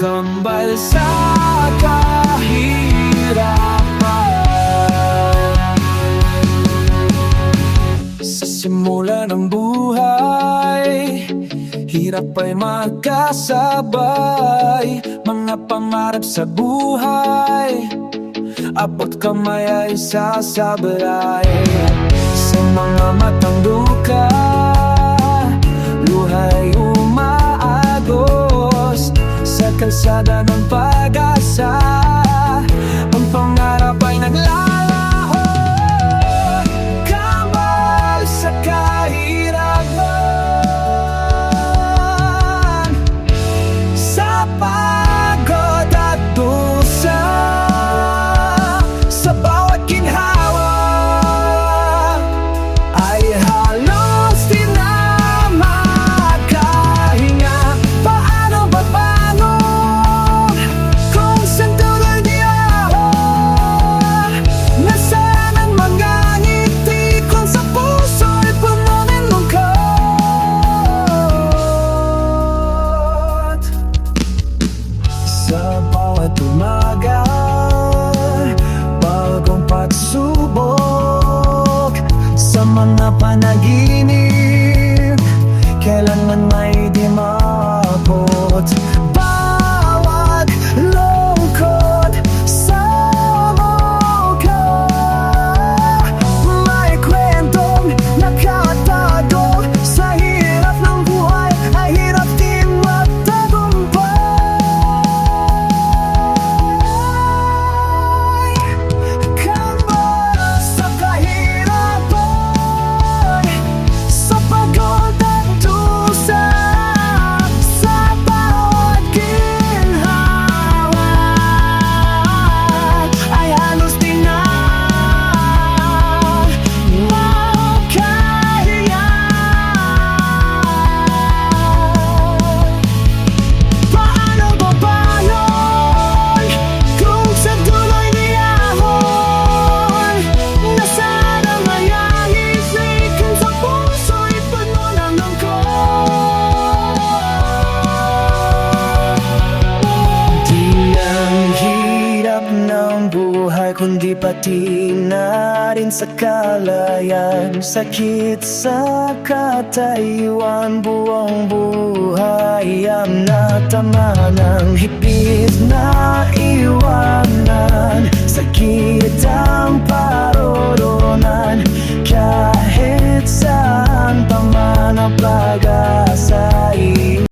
kambal sa kahirapan. Sa simula ng buhay, hirap ay magkasabay. Mga pangarap sa buhay, abot kamay ay sasabay. Sa mga matang duka, luhay umaagos. Sa kalsada ng pag-asa, ang pangarap ay naglalaho. Kambal sa kahirapan, sa pagod at dusa, sa bawat ginhawa ay halos di na makahinga. Paano ba paano kung sa dulo niya nasaan ang mga ngiti, kung sa puso'y puno ng lungkot. Sa bawat umaga, bagong pagsubok. Sa mga panaginip, kailanman may di maabot. Bawat lungkot sa mukha, may kwentong nakatago. Sa hirap ng buhay ay hirap din magtagumpay. Kambal sa kahirapan, sa pagod at dusa, sa bawat ginhawa ay halos di na makahinga. Paano ba payon kung sa dulo'y niyahon nasaan ang mayang isip, kung sa puso'y puno ng lungkot. Di lang hirap ng buhay, kundi pati na rin sa kalayan. Sakit sa katayuan, buong buhay ang natama ng higpit na iwanan. Sakit ang paroroonan, kahit saan pa man ang pag-aaral.